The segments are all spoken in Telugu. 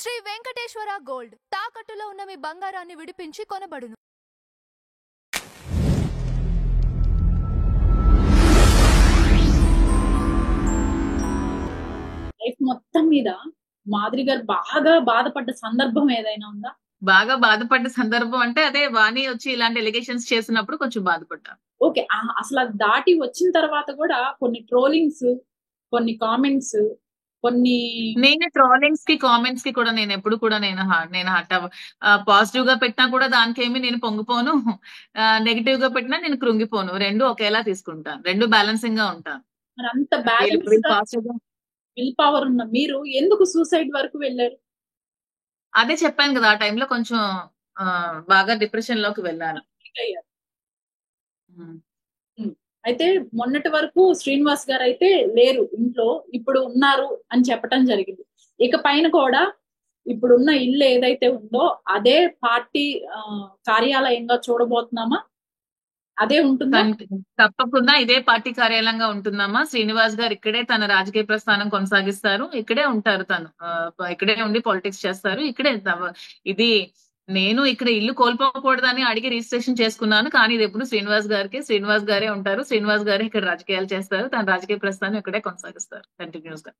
శ్రీ వెంకటేశ్వర గోల్డ్ తాకట్టులో ఉన్న మీ బంగారాన్ని విడిపించి కొనబడును. లైఫ్ మొత్తం మీద మాధురి గారు బాగా బాధపడ్డ సందర్భం ఏదైనా ఉందా? బాగా బాధపడ్డ సందర్భం అంటే అదే వాణి వచ్చి ఇలాంటి ఎలిగేషన్స్ చేసినప్పుడు కొంచెం బాధపడ్డా. ఓకే, అసలు అది దాటి వచ్చిన తర్వాత కూడా కొన్ని ట్రోలింగ్స్, కొన్ని కామెంట్స్, కొన్ని నేను ట్రోలింగ్స్ కి కామెంట్స్ కి కూడా నేను ఎప్పుడు కూడా నేను హట్ పాజిటివ్ గా పెట్టినా కూడా దానికేమి నేను పొంగిపోను, నెగిటివ్ గా పెట్టినా నేను కృంగిపోను. రెండు ఒకేలా తీసుకుంటాను, రెండు బ్యాలెన్సింగ్ గా ఉంటాను. మరి అంత బ్యాలెన్స్ విల్ పవర్ ఉన్న మీరు ఎందుకు సూసైడ్ వరకు వెళ్ళారు? అదే చెప్పాను కదా, ఆ టైంలో కొంచెం బాగా డిప్రెషన్ లోకి వెళ్ళాను. అయితే మొన్నటి వరకు శ్రీనివాస్ గారు అయితే లేరు ఇంట్లో, ఇప్పుడు ఉన్నారు అని చెప్పటం జరిగింది. ఇక పైన కూడా ఇప్పుడున్న ఇల్లు ఏదైతే ఉందో అదే పార్టీ కార్యాలయంగా చూడబోతున్నామా? అదే ఉంటుందా? తప్పకుండా ఇదే పార్టీ కార్యాలయంగా ఉంటుందమ్మా. శ్రీనివాస్ గారు ఇక్కడే తన రాజకీయ ప్రస్థానం కొనసాగిస్తారు, ఇక్కడే ఉంటారు, తను ఇక్కడే ఉండి పాలిటిక్స్ చేస్తారు, ఇక్కడే. ఇది నేను ఇక్కడ ఇల్లు కోల్పోకూడదని అడిగి రిజిస్ట్రేషన్ చేసుకున్నాను, కానీ ఇది ఎప్పుడు శ్రీనివాస్ గారే ఉంటారు, శ్రీనివాస్ గారే ఇక్కడ రాజకీయాలు చేస్తారు, తన రాజకీయ ప్రస్థానం ఇక్కడే కొనసాగిస్తారు కంటిన్యూస్ గా.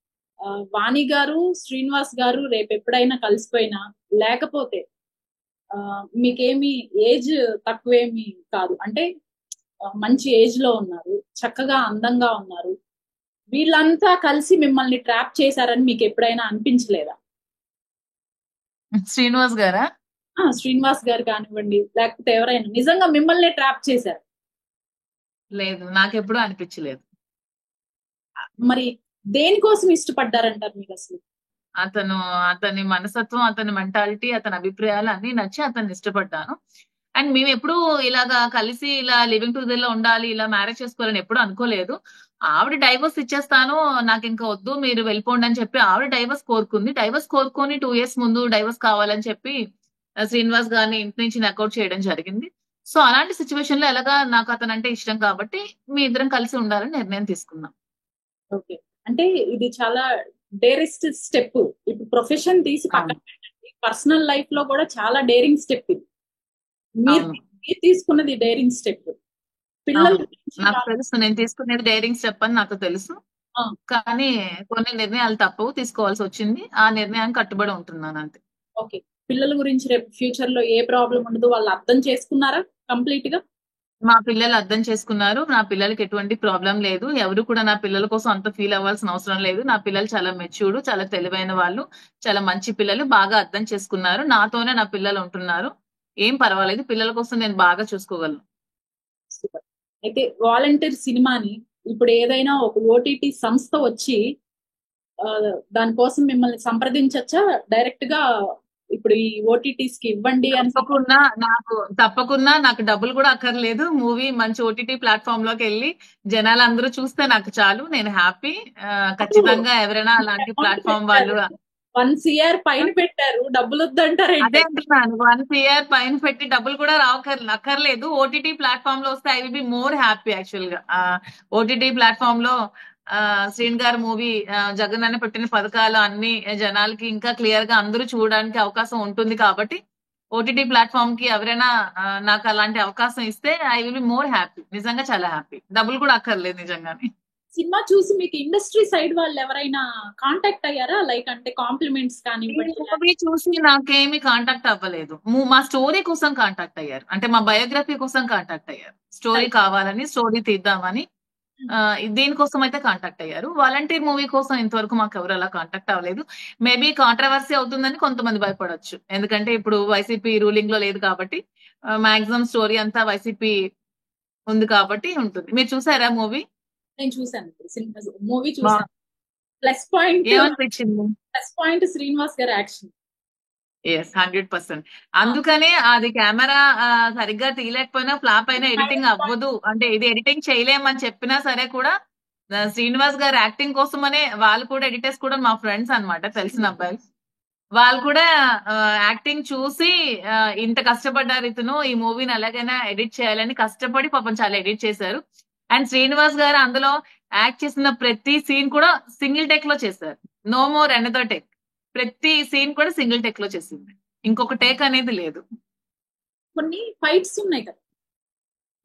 వాణి గారు శ్రీనివాస్ గారు రేపు ఎప్పుడైనా కలిసిపోయినా, లేకపోతే మీకేమి ఏజ్ తక్కువేమి కాదు, అంటే మంచి ఏజ్ లో ఉన్నారు, చక్కగా అందంగా ఉన్నారు, వీళ్ళంతా కలిసి మిమ్మల్ని ట్రాప్ చేశారని మీకు ఎప్పుడైనా అనిపించలేదా? శ్రీనివాస్ గారా? శ్రీనివాస్ గారు కానివ్వండి, లేకపోతే ఎవరైనా నిజంగా మిమ్మల్ని ట్రాప్ చేశారు? లేదు, నాకెప్పుడు అనిపించలేదు. మరి దేనికోసం ఇష్టపడ్డారంటారు మీరు అసలు? అతని మనస్తత్వం, అతని మెంటాలిటీ, అతని అభిప్రాయాలు అన్ని నచ్చి అతన్ని ఇష్టపడ్డాను. అండ్ మేము ఎప్పుడు ఇలాగా కలిసి ఇలా లివింగ్ టుగెదర్ లో ఉండాలి, ఇలా మ్యారేజ్ చేసుకోవాలని ఎప్పుడు అనుకోలేదు. ఆవిడ డైవర్స్ ఇచ్చేస్తాను, నాకు ఇంకా వద్దు, మీరు వెళ్ళిపోండి అని చెప్పి ఆవిడ డైవర్స్ కోరుకుంది. డైవర్స్ కోరుకొని 2 years ముందు డైవర్స్ కావాలని చెప్పి శ్రీనివాస్ గారిని ఇంటి నుంచి నకౌట్ చేయడం జరిగింది. సో అలాంటి సిచ్యువేషన్ లో ఎలాగా నాకు అతనంటే ఇష్టం కాబట్టి మీ ఇద్దరం కలిసి ఉండాలని నిర్ణయం తీసుకున్నాం. ఓకే, అంటే ఇది చాలా డేరెస్ట్ స్టెప్. ఇప్పుడు ప్రొఫెషన్ తీసి పక్కన పెట్టండి, పర్సనల్ లైఫ్ లో కూడా చాలా డేరింగ్ స్టెప్ ఇది. మీరు తీసుకున్నది డేరింగ్ స్టెప్. పిల్లలు నాకు తెలుసు, నేను తీసుకునేది డేరింగ్ స్టెప్ అని నాకు తెలుసు, కానీ కొన్ని నిర్ణయాలు తప్పవు, తీసుకోవాల్సి వచ్చింది, ఆ నిర్ణయానికి కట్టుబడి ఉంటున్నాను అంతే. ఓకే, పిల్లల గురించి రేపు ఫ్యూచర్ లో ఏ ప్రాబ్లం ఉండదు, వాళ్ళు అర్థం చేసుకున్నారా కంప్లీట్ గా? మా పిల్లలు అర్థం చేసుకున్నారు, నా పిల్లలకి ఎటువంటి ప్రాబ్లం లేదు, ఎవరు కూడా నా పిల్లల కోసం అంత ఫీల్ అవ్వాల్సిన అవసరం లేదు. నా పిల్లలు చాలా మెచ్యూర్డ్, చాలా తెలివైన వాళ్ళు, చాలా మంచి పిల్లలు, బాగా అర్థం చేసుకున్నారు, నాతోనే నా పిల్లలు ఉంటున్నారు, ఏం పర్వాలేదు, పిల్లల కోసం నేను బాగా చూసుకోగలను. అయితే వాలంటీర్ సినిమాని ఇప్పుడు ఏదైనా ఒక ఓటీటీ సంస్థ వచ్చి దానికోసం మిమ్మల్ని సంప్రదించచ్చా డైరెక్ట్ గా? ఇప్పుడు ఈ ఓటీటీస్ కి ఇవ్వండి అని. తప్పకుండా నాకు డబ్బులు కూడా అక్కర్లేదు. మూవీ మంచి ఓటీటీ ప్లాట్ఫామ్ లోకి వెళ్ళి జనాలందరూ చూస్తే నాకు చాలు, నేను హ్యాపీ. ఖచ్చితంగా ఎవరైనా అలాంటి ప్లాట్ఫామ్ వాళ్ళు 1 CR పైన పెట్టారు, డబ్బులు వద్దంటారు. అదే అంటున్నాను, 1 CR పైన పెట్టి డబ్బులు కూడా అక్కర్లేదు. ఓటీటీ ప్లాట్ఫామ్ లో వస్తే I will be more happy actual గా. ఓటీటీ ప్లాట్ఫామ్ లో శ్రీన్ గారి మూవీ, జగన్ అన్న పెట్టిన పథకాలు అన్ని జనాలకి ఇంకా క్లియర్ గా అందరూ చూడడానికి అవకాశం ఉంటుంది కాబట్టి ఓటీటీ ప్లాట్ఫామ్ కి ఎవరైనా నాకు అలాంటి అవకాశం ఇస్తే I will be more happy, నిజంగా చాలా హ్యాపీ. డబ్బులు కూడా అక్కర్లేదు నిజంగానే. సినిమా చూసి మీకు ఇండస్ట్రీ సైడ్ వాళ్ళు ఎవరైనా కాంటాక్ట్ అయ్యారా? లైక్ అంటే కాంప్లిమెంట్స్ కానీ? మూవీ చూసి నాకేమి కాంటాక్ట్ అవ్వలేదు, మా స్టోరీ కోసం కాంటాక్ట్ అయ్యారు, అంటే మా బయోగ్రఫీ కోసం కాంటాక్ట్ అయ్యారు, స్టోరీ కావాలని, స్టోరీ తీద్దామని, దీనికోసం అయితే కాంటాక్ట్ అయ్యారు. వాలంటీర్ మూవీ కోసం ఇంతవరకు మాకు ఎవరు అలా కాంటాక్ట్ అవ్వలేదు. మేబీ కాంట్రవర్సీ అవుతుందని కొంతమంది భయపడొచ్చు, ఎందుకంటే ఇప్పుడు వైసీపీ రూలింగ్ లో లేదు కాబట్టి, మాక్సిమం స్టోరీ అంతా వైసీపీ ఉంది కాబట్టి ఉంటుంది. మీరు చూసారా మూవీ? నేను చూసాను, మూవీ చూసాను. ప్లస్ పాయింట్ శ్రీనివాస్ గారి యాక్షన్. 100%. అందుకనే అది కెమెరా సరిగ్గా తీయలేకపోయినా, ఫ్లాప్ అయినా ఎడిటింగ్ అవ్వదు అంటే, ఇది ఎడిటింగ్ చేయలేమని చెప్పినా సరే కూడా శ్రీనివాస్ గారు యాక్టింగ్ కోసమనే, వాళ్ళు కూడా ఎడిటర్స్ కూడా మా ఫ్రెండ్స్ అన్నమాట, తెలిసిన అబ్బాయిలు, వాళ్ళు కూడా యాక్టింగ్ చూసి ఇంత కష్టపడ్డారు ఇతను, ఈ మూవీని ఎలాగైనా ఎడిట్ చేయాలని కష్టపడి పాపం చాలా ఎడిట్ చేశారు. అండ్ శ్రీనివాస్ గారు అందులో యాక్ట్ చేసిన ప్రతి సీన్ కూడా సింగిల్ టేక్ లో చేశారు, నో మోర్ అనదర్ టేక్. ప్రతి సీన్ కూడా సింగిల్ టేక్ లో చేసింది. ఇంకొక టేక్ అనేది లేదు. కొన్ని ఫైట్స్ ఉన్నాయి కదా,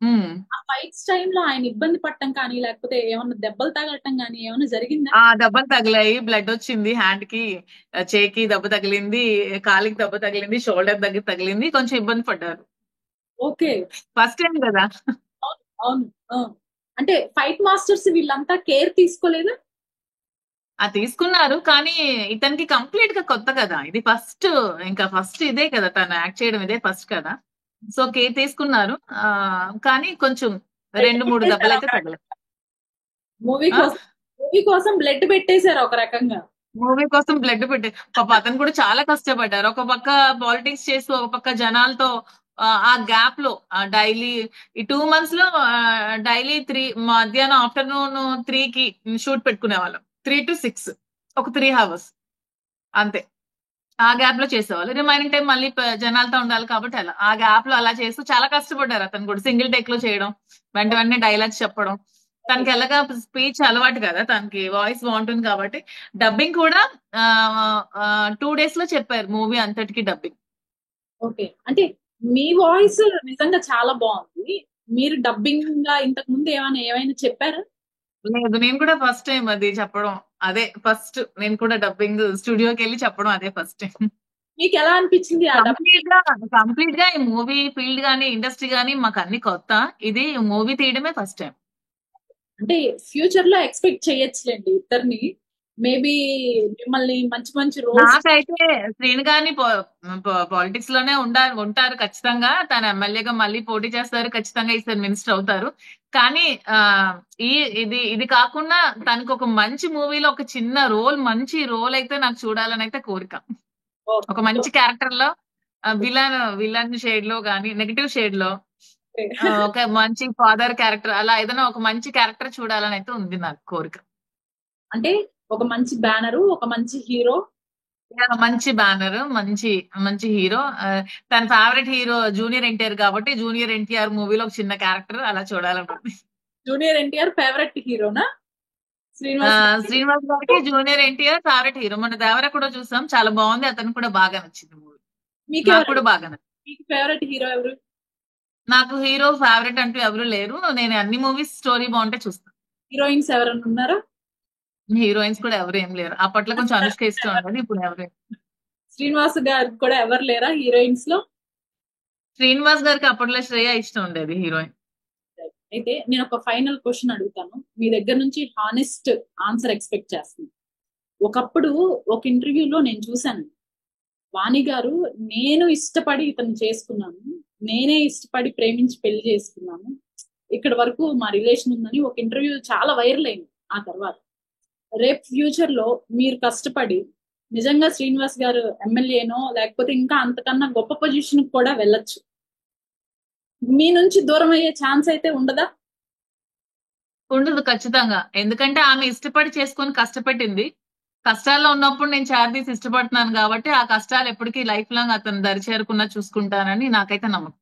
ఉమ్. ఆ ఫైట్స్ టైంలో ఆయన ఇబ్బంది పడటం కానీ లేకపోతే ఏమన్నా దెబ్బలు తగలటం కానీ ఏమన్నా జరిగిందా? ఆ దెబ్బలు తగిలాయి, బ్లడ్ వచ్చింది, హ్యాండ్ కి చేకి దెబ్బ తగిలింది, కాలికి దెబ్బ తగిలింది, షోల్డర్ దగ్గర తగిలింది, కొంచెం ఇబ్బంది పడ్డారు. ఓకే. ఫస్ట్ టైం కదా. అవును అవును ఆ. అంటే ఫైట్ మాస్టర్స్ వీళ్ళంతా కేర్ తీసుకోలేదా? తీసుకున్నారు, కానీ ఇతనికి కంప్లీట్ గా కొత్త కదా ఇది, ఫస్ట్ ఇంకా ఫస్ట్ ఇదే కదా, తను యాక్ట్ చేయడం ఇదే ఫస్ట్ కదా. సో కేర్ తీసుకున్నారు, కానీ కొంచెం 2-3 దెబ్బలు అయితే తగిలాయి. మూవీ ఆ? కోసం మూవీ కోసం బ్లడ్ పెట్టేశారు ఒక రకంగా. మూవీ కోసం బ్లడ్ పెట్టి పాప అతను కూడా చాలా కష్టపడ్డారు. ఒక పక్క పాలిటిక్స్ చేస్తూ ఒక పక్క జనాలతో ఆ గ్యాప్ లో డైలీ ఈ 2 months లో డైలీ 3 మధ్యాహ్నం ఆఫ్టర్నూన్ 3కి షూట్ పెట్టుకునే వాళ్ళం, 3 to 6 ఒక 3 hours అంతే. ఆ గ్యాప్ లో చేసేవాళ్ళు, రిమైనింగ్ టైం మళ్ళీ జనాలతో ఉండాలి కాబట్టి అలా ఆ గ్యాప్ లో అలా చేస్తూ చాలా కష్టపడ్డారు. అతను కూడా సింగిల్ టేక్ లో చేయడం, వెంట వెంటనే డైలాగ్స్ చెప్పడం. తనకి ఎలాగా స్పీచ్ అలవాటు కదా, తనకి వాయిస్ బాగుంటుంది కాబట్టి డబ్బింగ్ కూడా 2 days లో చెప్పారు మూవీ అంతటికి డబ్బింగ్. ఓకే. అంటే మీ వాయిస్ నిజంగా చాలా బాగుంది. మీరు డబ్బింగ్ గా ఇంతకు ముందు ఏమైనా చెప్పారా? లేదు, నేను కూడా ఫస్ట్ టైం అది చెప్పడం, అదే ఫస్ట్ నేను కూడా డబ్బింగ్ స్టూడియోకి వెళ్ళి చెప్పడం అదే ఫస్ట్ టైం. మీకు ఎలా అనిపించింది ఆ డబ్బింగ్? కంప్లీట్ గా ఈ మూవీ ఫీల్డ్ గానీ ఇండస్ట్రీ గానీ మాకు అన్ని కొత్త, ఇది మూవీ తీయడమే ఫస్ట్ టైం. అంటే ఫ్యూచర్ లో ఎక్స్పెక్ట్ చేయొచ్చులేండి ఇద్దరిని, మేబీ మిమ్మల్ని మంచి మంచి రోల్స్. నాకైతే శ్రీను గాని పాలిటిక్స్ లోనే ఉంటారు ఖచ్చితంగా. తను ఎమ్మెల్యేగా మళ్ళీ పోటీ చేస్తారు, ఖచ్చితంగా ఈసారి మినిస్టర్ అవుతారు. కానీ ఈ ఇది కాకుండా తనకు ఒక మంచి మూవీలో ఒక చిన్న రోల్, మంచి రోల్ అయితే నాకు చూడాలని అయితే కోరిక. ఒక మంచి క్యారెక్టర్ లో విలన్ షేడ్ లో గానీ నెగటివ్ షేడ్ లో ఒక మంచి ఫాదర్ క్యారెక్టర్, అలా ఏదైనా ఒక మంచి క్యారెక్టర్ చూడాలని అయితే ఉంది నాకు కోరిక. అంటే ఒక మంచి బ్యానరు, ఒక మంచి హీరో. మంచి బ్యానర్, మంచి మంచి హీరో. తన ఫేవరెట్ హీరో జూనియర్ ఎన్టీఆర్ కాబట్టి జూనియర్ ఎన్టీఆర్ మూవీలో ఒక చిన్న క్యారెక్టర్ అలా చూడాలనుకుంది. జూనియర్ ఎన్టీఆర్ ఫేవరెట్ హీరోనా శ్రీనివాస్ గారికి? శ్రీనివాస్ గారికి జూనియర్ ఎన్టీఆర్ ఫేవరెట్ హీరో. మన దేవర కూడా చూసాం, చాలా బాగుంది, అతను కూడా బాగా నచ్చింది మూవీ. మీకు నాకు కూడా బాగా నచ్చింది. మీకు ఫేవరెట్ హీరో ఎవరు? నాకు హీరో ఫేవరెట్ అంటూ ఎవరు లేరు, నేను అన్ని మూవీస్ స్టోరీ బాగుంటే చూస్తాను. హీరోయిన్స్ ఎవరైనా ఉన్నారా? హీరోయిన్స్ కూడా ఎవరు ఏం లేరు. అప్పట్లో కొంచెం అనుష్క ఇష్టం ఉండదు, ఇప్పుడు ఎవరు. శ్రీనివాస్ గారికి కూడా ఎవరు లేరా హీరోయిన్స్ లో? శ్రీనివాస్ గారికి అప్పట్లో శ్రేయ ఇష్టం ఉండేది హీరోయిన్. అయితే నేను ఒక ఫైనల్ క్వశ్చన్ అడుగుతాను, మీ దగ్గర నుంచి హానెస్ట్ ఆన్సర్ ఎక్స్పెక్ట్ చేస్తున్నాను. ఒకప్పుడు ఒక ఇంటర్వ్యూలో నేను చూశాను, వాణి గారు నేను ఇష్టపడి ఇతను చేసుకున్నాను, నేనే ఇష్టపడి ప్రేమించి పెళ్లి చేసుకున్నాను, ఇక్కడ వరకు మా రిలేషన్ ఉందని ఒక ఇంటర్వ్యూ చాలా వైరల్ అయింది. ఆ తర్వాత రేపు ఫ్యూచర్ లో మీరు కష్టపడి నిజంగా శ్రీనివాస్ గారు ఎమ్మెల్యేనో లేకపోతే ఇంకా అంతకన్నా గొప్ప పొజిషన్ కూడా వెళ్ళొచ్చు, మీ నుంచి దూరం అయ్యే ఛాన్స్ అయితే ఉండదా? ఉండదు ఖచ్చితంగా, ఎందుకంటే ఆమె ఇష్టపడి చేసుకొని కష్టపెట్టింది. కష్టాల్లో ఉన్నప్పుడు నేను చార్దీస్ ఇష్టపడుతున్నాను కాబట్టి ఆ కష్టాలు ఎప్పటికీ లైఫ్ లాంగ్ అతను దరి చేరకుండా చూసుకుంటానని నాకైతే నమ్మకం.